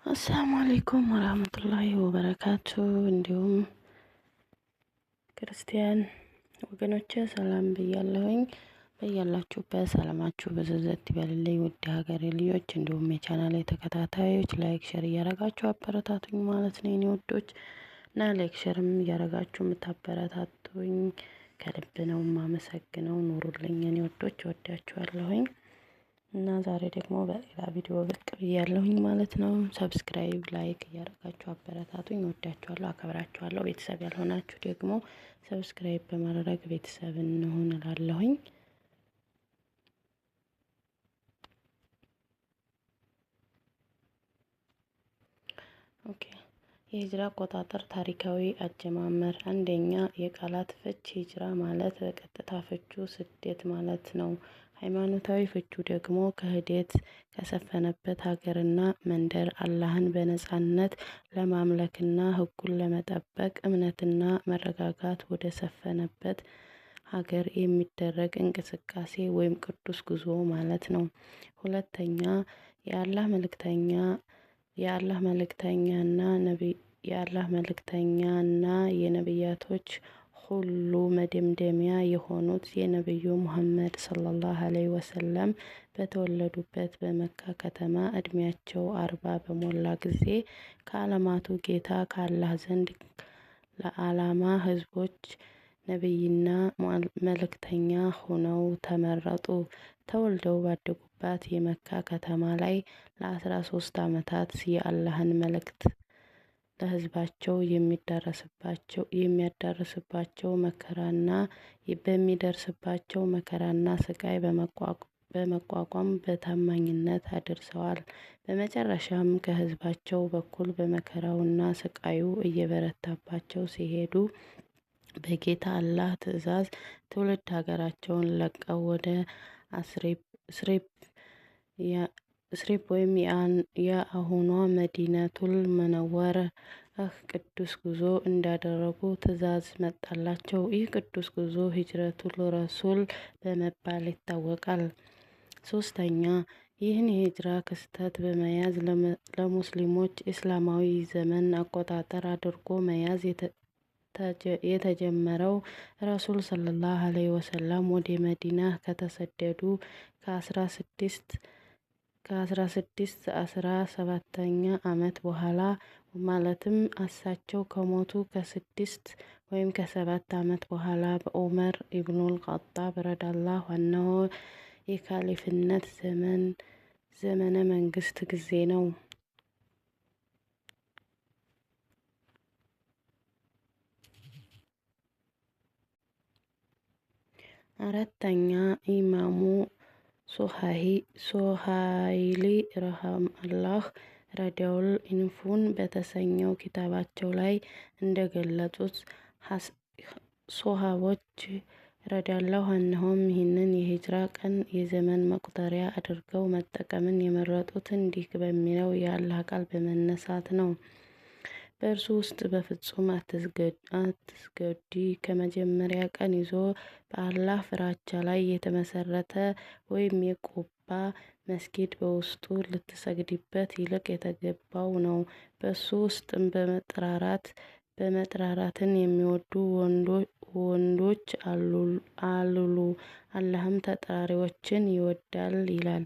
አሰላሙ አለይኩም ወራህመቱላሂ ወበረካቱ። እንዲሁም ክርስቲያን ወገኖቼ ሰላም ብያለሁኝ። በያላችሁበት ሰላማችሁ በዘዘት ይበልልኝ። ውድ ሀገሬ ልጆች እንዲሁም የቻናሌ ተከታታዮች ላይክ ሸር እያረጋችሁ አበረታቱኝ ማለት ነው የኔ ውዶች እና ላይክ ሸርም እያረጋችሁ የምታበረታቱኝ ከልብ ነው የማመሰግነው። ኑሩልኝ የኔ ውዶች፣ እወዳችኋለሁኝ። እና ዛሬ ደግሞ በሌላ ቪዲዮ ብቅ ብያለሁኝ ማለት ነው። ሰብስክራይብ ላይክ እያደረጋችሁ አበረታቱኝ። እወዳችኋለሁ፣ አከብራችኋለሁ። ቤተሰብ ያልሆናችሁ ደግሞ ሰብስክራይብ በማድረግ ቤተሰብ እንሁን እላለሁኝ። ኦኬ የሂጅራ አቆጣጠር ታሪካዊ አጀማመር። አንደኛ የቃላት ፍች ሂጅራ ማለት በቀጥታ ፍቹ ስደት ማለት ነው። ሃይማኖታዊ ፍቹ ደግሞ ክህደት ከሰፈነበት ሀገርና መንደር አላህን በነጻነት ለማምለክና ሕጉን ለመጠበቅ እምነትና መረጋጋት ወደ ሰፈነበት ሀገር የሚደረግ እንቅስቃሴ ወይም ቅዱስ ጉዞ ማለት ነው። ሁለተኛ የአላህ መልእክተኛና የነቢያቶች ሁሉ መደምደሚያ የሆኑት የነቢዩ ሙሐመድ ሰለላሁ ዐለይሂ ወሰለም በተወለዱበት በመካ ከተማ እድሜያቸው 40 በሞላ ጊዜ ከዓለማቱ ጌታ ከአላህ ዘንድ ለዓላማ ህዝቦች ነቢይና መልእክተኛ ሆነው ተመረጡ። ተወልደው ባደጉባት የመካ ከተማ ላይ ለ13 ዓመታት የአላህን መልእክት ለህዝባቸው የሚያዳርስባቸው በሚደርስባቸው መከራና ስቃይ በመቋቋም በታማኝነት አድርሰዋል። በመጨረሻም ከህዝባቸው በኩል በመከራውና ስቃዩ እየበረታባቸው ሲሄዱ በጌታ አላህ ትዕዛዝ ትውልድ ሀገራቸውን ለቀው ወደ እስሪብ ወይም የአሁኗ መዲነቱል ሙነወራ ቅዱስ ጉዞ እንዳደረጉ ትዕዛዝ መጣላቸው። ይህ ቅዱስ ጉዞ ሂጅረቱል ረሱል በመባል ይታወቃል። ሶስተኛ ይህን የሂጅራ ክስተት በመያዝ ለሙስሊሞች እስላማዊ ዘመን አቆጣጠር አድርጎ መያዝ የተጀመረው ረሱል ሰለላሁ ዐለይሂ ወሰለም ወደ መዲና ከተሰደዱ ከ1617ኛ ዓመት በኋላ ማለትም እሳቸው ከሞቱ ከ6 ወይም ከ7 ዓመት በኋላ በዑመር ኢብኑል ኸጣብ ረዲየላሁ ዐንሁ የካሊፍነት ዘመነ መንግስት ጊዜ ነው። አራተኛ ኢማሙ ሱሀይሊ ረሂመሁላህ ረዲኡል ኢንፉን በተሰኘው ኪታባቸው ላይ እንደገለጹት ሶሃቦች ረዲየላሁ ዐንሁም ይህንን የሂጅራ ቀን የዘመን መቁጠሪያ አድርገው መጠቀምን የመረጡት እንዲህ በሚለው የአላህ ቃል በመነሳት ነው። በእርሱ ውስጥ በፍጹም አትስገዲ፣ ከመጀመሪያ ቀን ይዞ በአላህ ፍራቻ ላይ የተመሰረተ ወይም የቁባ መስጊድ በውስጡ ልትሰግድበት ይልቅ የተገባው ነው። በእሱ ውስጥም በመጥራራትን የሚወዱ ወንዶች አሉሉ፣ አላህም ተጣሪዎችን ይወዳል ይላል።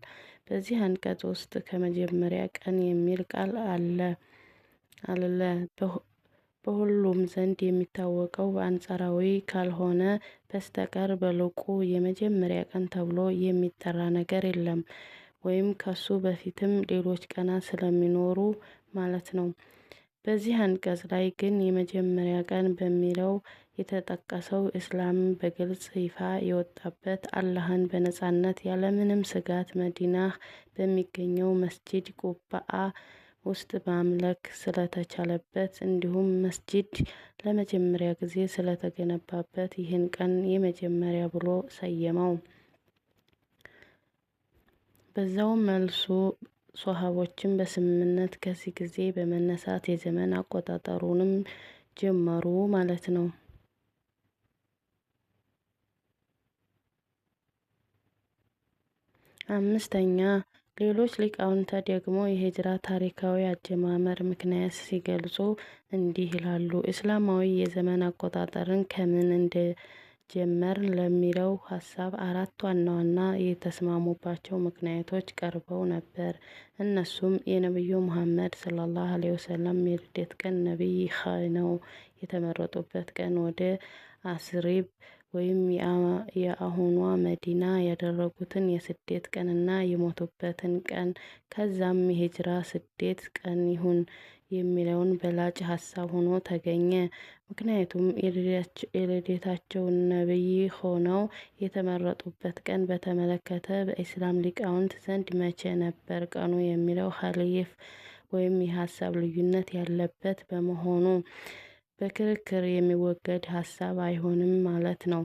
በዚህ አንቀጽ ውስጥ ከመጀመሪያ ቀን የሚል ቃል አለ። በሁሉም ዘንድ የሚታወቀው በአንጻራዊ ካልሆነ በስተቀር በልቁ የመጀመሪያ ቀን ተብሎ የሚጠራ ነገር የለም፣ ወይም ከሱ በፊትም ሌሎች ቀናት ስለሚኖሩ ማለት ነው። በዚህ አንቀጽ ላይ ግን የመጀመሪያ ቀን በሚለው የተጠቀሰው እስላም በግልጽ ይፋ የወጣበት፣ አላህን በነጻነት ያለምንም ስጋት መዲና በሚገኘው መስጂድ ቁባአ ውስጥ ማምለክ ስለተቻለበት እንዲሁም መስጂድ ለመጀመሪያ ጊዜ ስለተገነባበት ይህን ቀን የመጀመሪያ ብሎ ሰየመው። በዛውም መልሱ ሶሃቦችም በስምምነት ከዚህ ጊዜ በመነሳት የዘመን አቆጣጠሩንም ጀመሩ ማለት ነው። አምስተኛ ሌሎች ሊቃውንት ደግሞ የሂጅራ ታሪካዊ አጀማመር ምክንያት ሲገልጹ እንዲህ ይላሉ። እስላማዊ የዘመን አቆጣጠርን ከምን እንደጀመርን ለሚለው ሀሳብ አራት ዋና ዋና የተስማሙባቸው ምክንያቶች ቀርበው ነበር። እነሱም የነቢዩ ሙሐመድ ሰ.ዐ.ወ የልደት ቀን፣ ነቢይ ሆነው የተመረጡበት ቀን፣ ወደ አስሪብ ወይም የአሁኗ መዲና ያደረጉትን የስደት ቀንና የሞቱበትን ቀን። ከዛም የሂጅራ ስደት ቀን ይሁን የሚለውን በላጭ ሀሳብ ሆኖ ተገኘ። ምክንያቱም የልደታቸውን ነቢይ ሆነው የተመረጡበት ቀን በተመለከተ በኢስላም ሊቃውንት ዘንድ መቼ ነበር ቀኑ የሚለው ኸሊፍ ወይም የሀሳብ ልዩነት ያለበት በመሆኑ በክርክር የሚወገድ ሀሳብ አይሆንም ማለት ነው።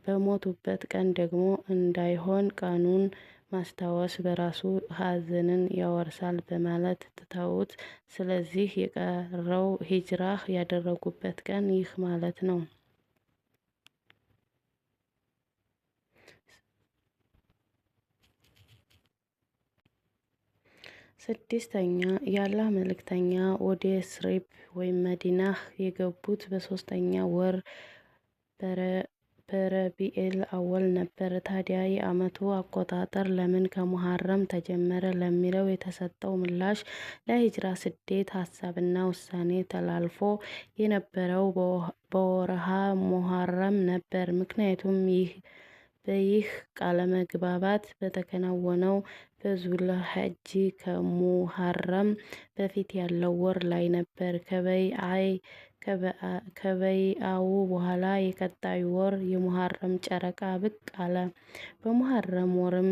በሞቱበት ቀን ደግሞ እንዳይሆን ቀኑን ማስታወስ በራሱ ሀዘንን ያወርሳል በማለት ትተውት፣ ስለዚህ የቀረው ሂጅራ ያደረጉበት ቀን ይህ ማለት ነው። ስድስተኛ የአላህ መልእክተኛ ወደ ስሪብ ወይም መዲና የገቡት በሶስተኛ ወር በረቢኤል አወል ነበር። ታዲያ የዓመቱ አቆጣጠር ለምን ከሙሐረም ተጀመረ ለሚለው የተሰጠው ምላሽ ለሂጅራ ስደት ሀሳብና ውሳኔ ተላልፎ የነበረው በወርሃ ሙሐረም ነበር። ምክንያቱም በይህ ቃለመግባባት በተከናወነው በዙልሐጅ ከሙሐረም በፊት ያለው ወር ላይ ነበር። ከበይአው በኋላ የቀጣዩ ወር የሙሐረም ጨረቃ ብቅ አለ። በሙሐረም ወርም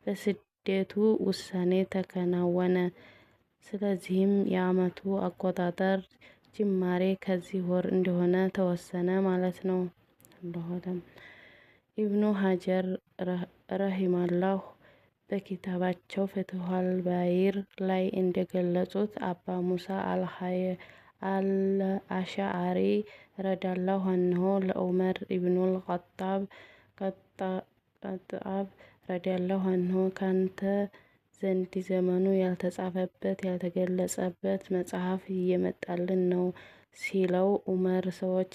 በስደቱ ውሳኔ ተከናወነ። ስለዚህም የዓመቱ አቆጣጠር ጅማሬ ከዚህ ወር እንደሆነ ተወሰነ ማለት ነው። ኢብኑ ሀጀር ረሂመሁላህ በኪታባቸው ፈትሑል ባሪር ላይ እንደገለጹት አባ ሙሳ አልአሽዓሪ ረዲየላሁ ዐንሁ ለዑመር ኢብኑል ኸጣብ ረዲየላሁ ዐንሁ ካንተ ዘንድ ዘመኑ ያልተጻፈበት ያልተገለጸበት መጽሐፍ እየመጣልን ነው ሲለው፣ ዑመር ሰዎች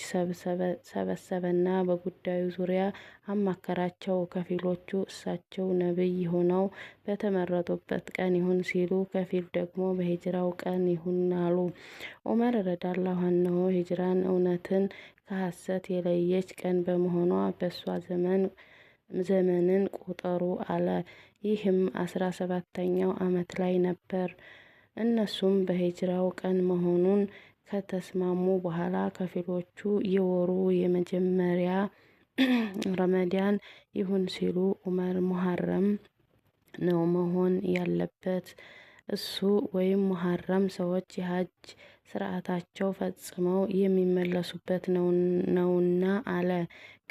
ሰበሰበና በጉዳዩ ዙሪያ አማከራቸው። ከፊሎቹ እሳቸው ነቢይ ሆነው በተመረጡበት ቀን ይሁን ሲሉ፣ ከፊል ደግሞ በሂጅራው ቀን ይሁን አሉ። ዑመር ረዲየላሁ ዐንሁ ሂጅራን እውነትን ከሐሰት የለየች ቀን በመሆኗ በሷ ዘመንን ቁጠሩ አለ። ይህም 17ኛው ዓመት ላይ ነበር። እነሱም በሂጅራው ቀን መሆኑን ከተስማሙ በኋላ ከፊሎቹ የወሩ የመጀመሪያ ረመዳን ይሁን ሲሉ፣ ዑመር ሙሐረም ነው መሆን ያለበት እሱ ወይም ሙሐረም ሰዎች የሐጅ ስርዓታቸው ፈጽመው የሚመለሱበት ነውና አለ።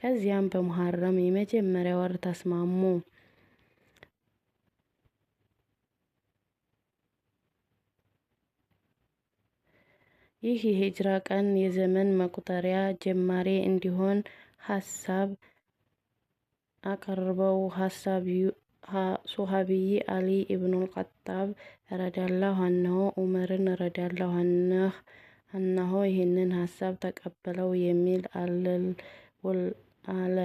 ከዚያም በሙሐረም የመጀመሪያ ወር ተስማሙ። ይህ የሂጅራ ቀን የዘመን መቁጠሪያ ጀማሪ እንዲሆን ሀሳብ አቀረበው። ሶሐቢይ አሊ ኢብኑል ኸጣብ ረዲየላሁ ዐንሁ ዑመርን ረዲየላሁ ዐንሁ ይህንን ሀሳብ ተቀበለው የሚል አለ።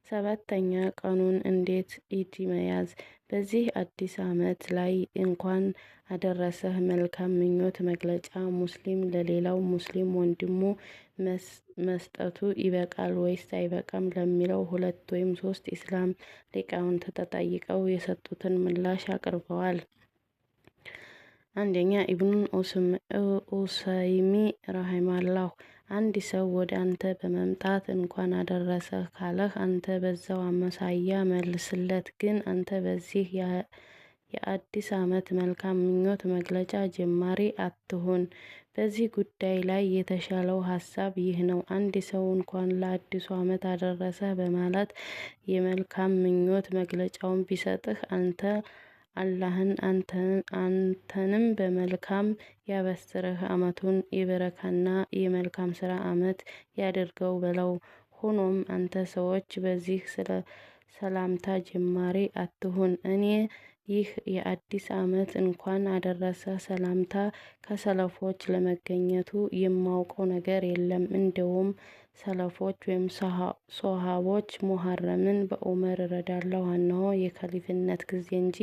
ሰባተኛ ቀኑን እንዴት ኢድ መያዝ። በዚህ አዲስ ዓመት ላይ እንኳን አደረሰህ መልካም ምኞት መግለጫ ሙስሊም ለሌላው ሙስሊም ወንድሙ መስጠቱ ይበቃል ወይስ አይበቃም ለሚለው ሁለት ወይም ሶስት ኢስላም ሊቃውንት ተጠይቀው የሰጡትን ምላሽ አቅርበዋል። አንደኛ ኢብኑ ኡሰይሚ ረሂመሁላህ አንድ ሰው ወደ አንተ በመምጣት እንኳን አደረሰህ ካለህ አንተ በዛው አመሳያ መልስለት። ግን አንተ በዚህ የአዲስ ዓመት መልካም ምኞት መግለጫ ጀማሪ አትሁን። በዚህ ጉዳይ ላይ የተሻለው ሀሳብ ይህ ነው። አንድ ሰው እንኳን ለአዲሱ ዓመት አደረሰህ በማለት የመልካም ምኞት መግለጫውን ቢሰጥህ አንተ አላህን አንተንም በመልካም ያበስርህ፣ ዓመቱን የበረካና የመልካም ስራ ዓመት ያድርገው በለው። ሆኖም አንተ ሰዎች በዚህ ሰላምታ ጀማሪ አትሁን። እኔ ይህ የአዲስ ዓመት እንኳን አደረሰ ሰላምታ ከሰለፎች ለመገኘቱ የማውቀው ነገር የለም። እንደውም ሰለፎች ወይም ሶሃቦች ሙሐረምን በዑመር ረዲየላሁ ዐንሁ የኸሊፍነት ጊዜ እንጂ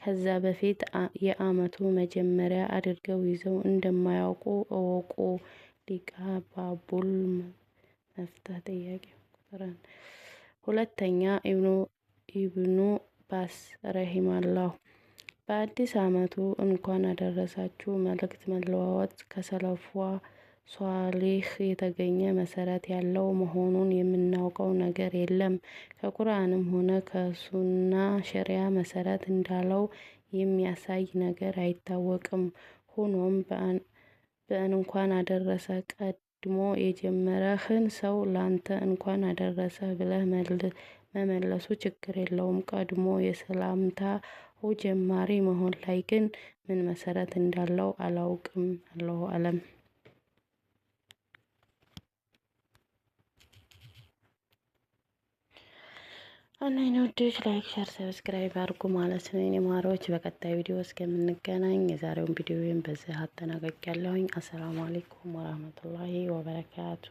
ከዛ በፊት የዓመቱ መጀመሪያ አድርገው ይዘው እንደማያውቁ እወቁ። ሊቀባቡል መፍትሄ ጥያቄ ቁጥር 1 ሁለተኛ ኢብኑ ባስ ረሂመሁላህ በአዲስ ዓመቱ እንኳን አደረሳችሁ መልእክት መለዋወጥ ከሰለፏ ሷሊህ የተገኘ መሰረት ያለው መሆኑን የምናውቀው ነገር የለም። ከቁርአንም ሆነ ከሱና ሸሪዓ መሰረት እንዳለው የሚያሳይ ነገር አይታወቅም። ሆኖም በእንኳን አደረሰ ቀድሞ የጀመረህን ሰው ላንተ እንኳን አደረሰህ ብለህ መመለሱ ችግር የለውም። ቀድሞ የሰላምታው ጀማሪ መሆን ላይ ግን ምን መሰረት እንዳለው አላውቅም። አላሁ አለም። እና የኔ ውዶች ላይክ፣ ሸር፣ ሰብስክራይብ አድርጉ ማለት ነው። የኔ ማሮች በቀጣይ ቪዲዮ እስከምንገናኝ የዛሬውን ቪዲዮን በዚህ አጠናቅቄያለሁኝ። አሰላሙ አለይኩም ወራህመቱላሂ ወበረካቱ።